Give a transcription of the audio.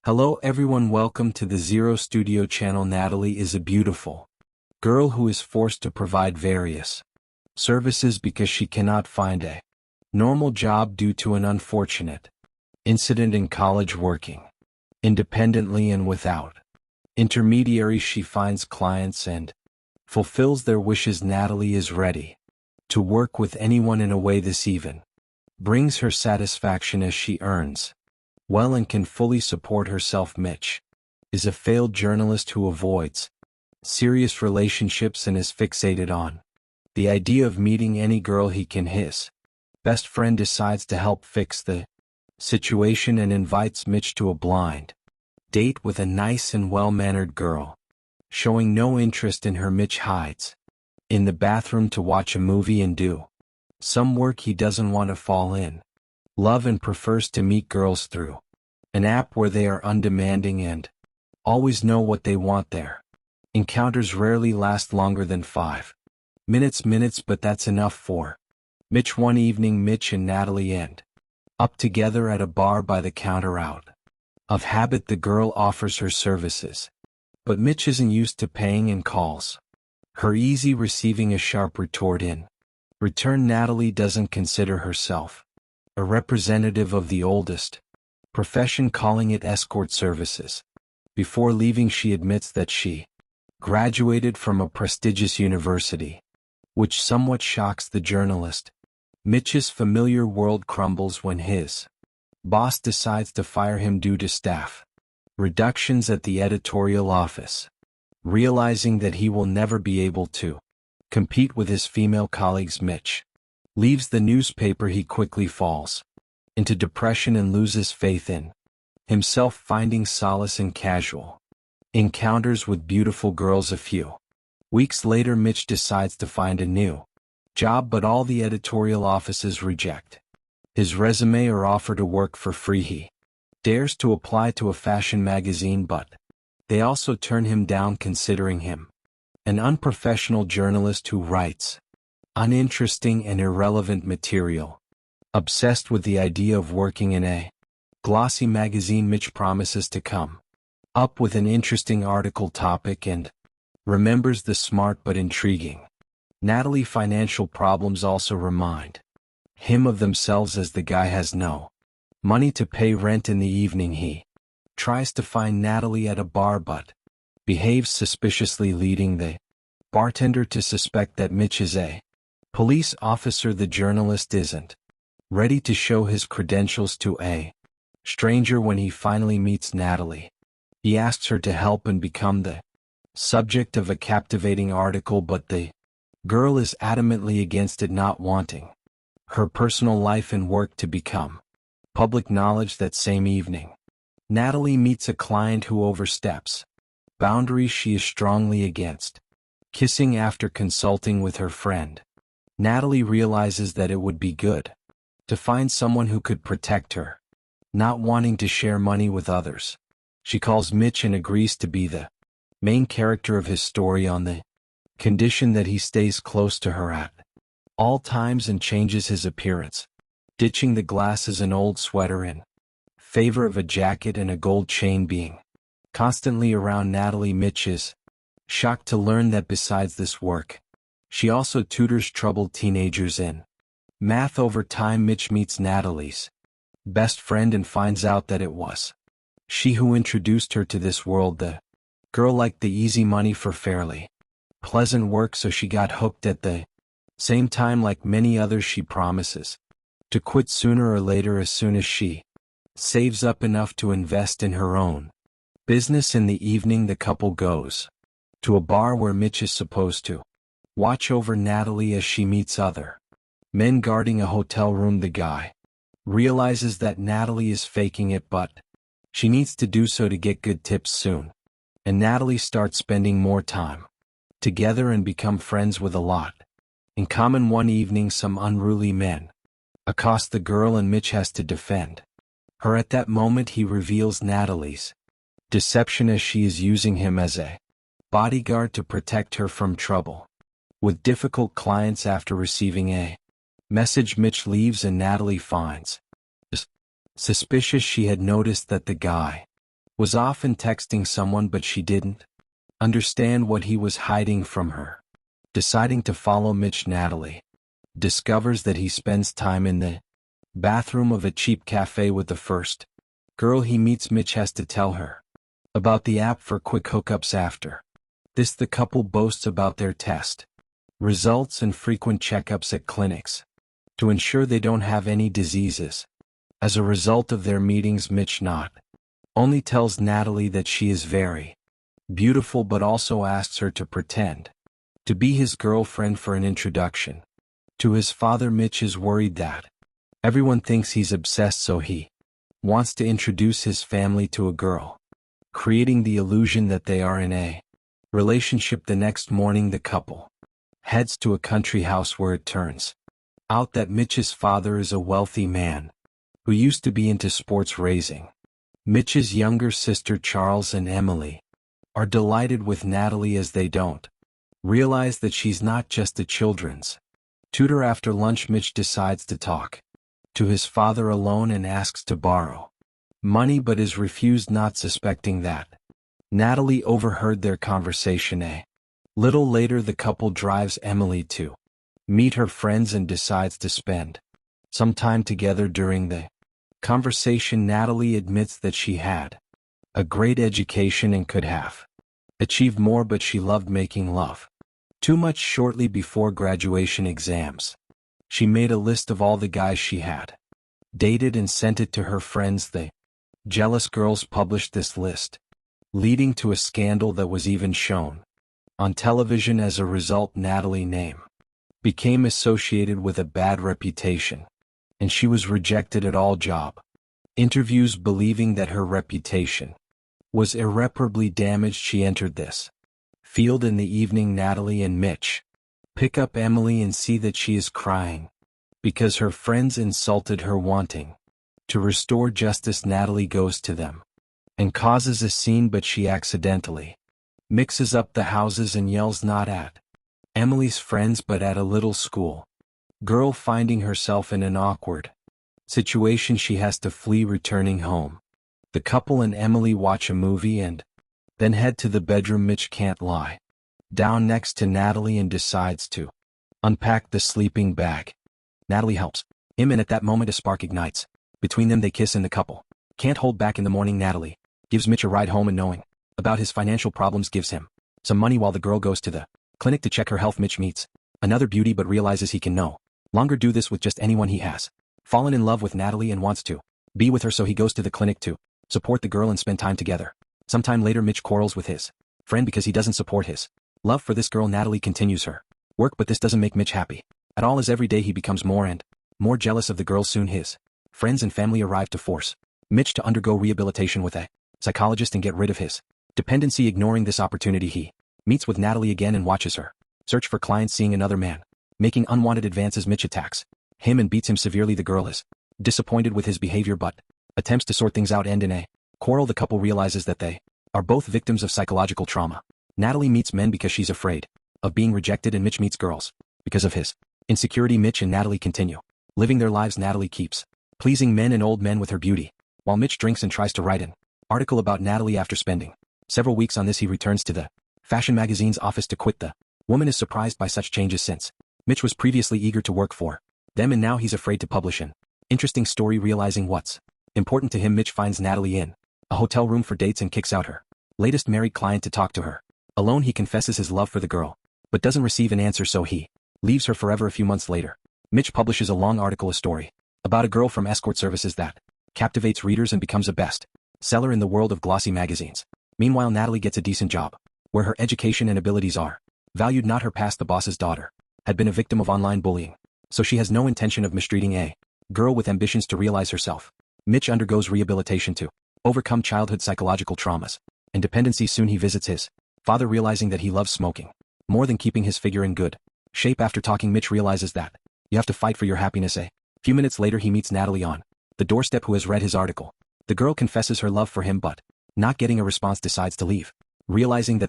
Hello everyone, welcome to the Zero Studio channel. Natalie is a beautiful girl who is forced to provide various services because she cannot find a normal job due to an unfortunate incident in college. Working independently and without intermediaries, she finds clients and fulfills their wishes. Natalie is ready to work with anyone in a way this even brings her satisfaction as she earns well and can fully support herself. Mitch is a failed journalist who avoids serious relationships and is fixated on the idea of meeting any girl he can. His best friend decides to help fix the situation and invites Mitch to a blind date with a nice and well-mannered girl. Showing no interest in her, Mitch hides in the bathroom to watch a movie and do some work. He doesn't want to fall in love and prefers to meet girls through an app where they are undemanding and always know what they want. Their encounters rarely last longer than 5 minutes, but that's enough for Mitch. One evening, Mitch and Natalie end up together at a bar by the counter. Out of habit, the girl offers her services, but Mitch isn't used to paying and calls her easy, receiving a sharp retort in return. Natalie doesn't consider herself a representative of the oldest profession, calling it escort services. Before leaving, she admits that she graduated from a prestigious university, which somewhat shocks the journalist. Mitch's familiar world crumbles when his boss decides to fire him due to staff reductions at the editorial office. Realizing that he will never be able to compete with his female colleagues, Mitch leaves the newspaper. He quickly falls into depression and loses faith in himself, finding solace in casual encounters with beautiful girls. A few weeks later, Mitch decides to find a new job, but all the editorial offices reject his resume or offer to work for free. He dares to apply to a fashion magazine, but they also turn him down, considering him an unprofessional journalist who writes uninteresting and irrelevant material. Obsessed with the idea of working in a glossy magazine, Mitch promises to come up with an interesting article topic and remembers the smart but intriguing Natalie. Financial problems also remind him of themselves, as the guy has no money to pay rent. In the evening, he tries to find Natalie at a bar but behaves suspiciously, leading the bartender to suspect that Mitch is a police officer. The journalist isn't ready to show his credentials to a stranger. When he finally meets Natalie, he asks her to help and become the subject of a captivating article, but the girl is adamantly against it, not wanting her personal life and work to become public knowledge. That same evening, Natalie meets a client who oversteps boundaries she is strongly against kissing. After consulting with her friend, Natalie realizes that it would be good to find someone who could protect her. Not wanting to share money with others, she calls Mitch and agrees to be the main character of his story on the condition that he stays close to her at all times and changes his appearance, ditching the glasses and old sweater in favor of a jacket and a gold chain. Being constantly around Natalie, Mitch is shocked to learn that besides this work, she also tutors troubled teenagers in math. Over time, Mitch meets Natalie's best friend and finds out that it was she who introduced her to this world. The girl liked the easy money for fairly pleasant work, so she got hooked. At the same time, like many others, she promises to quit sooner or later as soon as she saves up enough to invest in her own business. In the evening, the couple goes to a bar where Mitch is supposed to watch over Natalie as she meets other men guarding a hotel room. The guy realizes that Natalie is faking it, but she needs to do so to get good tips soon, and Natalie starts spending more time together and become friends with a lot in common. One evening, some unruly men accost the girl and Mitch has to defend her. At that moment, he reveals Natalie's deception, as she is using him as a bodyguard to protect her from trouble with difficult clients. After receiving a message, Mitch leaves and Natalie finds suspicious. She had noticed that the guy Was often texting someone but she didn't understand what he was hiding from her. Deciding to follow Mitch, Natalie discovers that he spends time in the bathroom of a cheap cafe with the first girl he meets. Mitch has to tell her about the app for quick hookups. After this, the couple boasts about their test results and frequent checkups at clinics to ensure they don't have any diseases. As a result of their meetings, Mitch not only tells Natalie that she is very beautiful but also asks her to pretend to be his girlfriend for an introduction to his father. Mitch is worried that everyone thinks he's obsessed, so he wants to introduce his family to a girl, creating the illusion that they are in a relationship. The next morning, the couple heads to a country house where it turns out that Mitch's father is a wealthy man who used to be into sports racing. Mitch's younger sister Charles and Emily are delighted with Natalie as they don't realize that she's not just a children's tutor. After lunch, Mitch decides to talk to his father alone and asks to borrow money but is refused, not suspecting that Natalie overheard their conversation. A little later, the couple drives Emily to meet her friends and decides to spend some time together. During the conversation, Natalie admits that she had a great education and could have achieved more, but she loved making love too much. Shortly before graduation exams, she made a list of all the guys she had dated and sent it to her friends. The jealous girls published this list, leading to a scandal that was even shown on television. As a result, Natalie's name became associated with a bad reputation, and she was rejected at all job interviews. Believing that her reputation was irreparably damaged, she entered this field. In the evening, Natalie and Mitch pick up Emily and see that she is crying because her friends insulted her. Wanting to restore justice, Natalie goes to them and causes a scene, but she accidentally mixes up the houses and yells not at Emily's friends but at a little school girl. Finding herself in an awkward situation, she has to flee. Returning home, the couple and Emily watch a movie and then head to the bedroom. Mitch can't lie down next to Natalie and decides to unpack the sleeping bag. Natalie helps him, and at that moment a spark ignites between them. They kiss and the couple can't hold back. In the morning, Natalie gives Mitch a ride home and, knowing about his financial problems, gives him some money while the girl goes to the clinic to check her health. Mitch meets another beauty but realizes he can no longer do this with just anyone. He has fallen in love with Natalie and wants to be with her, so he goes to the clinic to support the girl and spend time together. Sometime later, Mitch quarrels with his friend because he doesn't support his love for this girl. Natalie continues her work, but this doesn't make Mitch happy at all, as every day he becomes more and more jealous of the girl. Soon his friends and family arrive to force Mitch to undergo rehabilitation with a psychologist and get rid of his dependency. Ignoring this opportunity, he meets with Natalie again and watches her search for clients. Seeing another man making unwanted advances, Mitch attacks him and beats him severely. The girl is disappointed with his behavior but attempts to sort things out. And in a quarrel, the couple realizes that they are both victims of psychological trauma. Natalie meets men because she's afraid of being rejected, and Mitch meets girls because of his insecurity. Mitch and Natalie continue living their lives. Natalie keeps pleasing men and old men with her beauty, while Mitch drinks and tries to write an article about Natalie. After spending several weeks on this, he returns to the fashion magazine's office to quit. The woman is surprised by such changes, since Mitch was previously eager to work for them and now he's afraid to publish an interesting story. Realizing what's important to him, Mitch finds Natalie in a hotel room for dates and kicks out her latest married client to talk to her alone. He confesses his love for the girl, but doesn't receive an answer, so he leaves her forever. A few months later, Mitch publishes a long article, a story about a girl from escort services that captivates readers and becomes a best seller in the world of glossy magazines. Meanwhile, Natalie gets a decent job, where her education and abilities are valued, not her past. The boss's daughter had been a victim of online bullying, so she has no intention of mistreating a girl with ambitions to realize herself. Mitch undergoes rehabilitation to overcome childhood psychological traumas and dependency. Soon he visits his father, realizing that he loves smoking more than keeping his figure in good shape. After talking, Mitch realizes that you have to fight for your happiness. A few minutes later, he meets Natalie on the doorstep, who has read his article. The girl confesses her love for him, but not getting a response, decides to leave, realizing that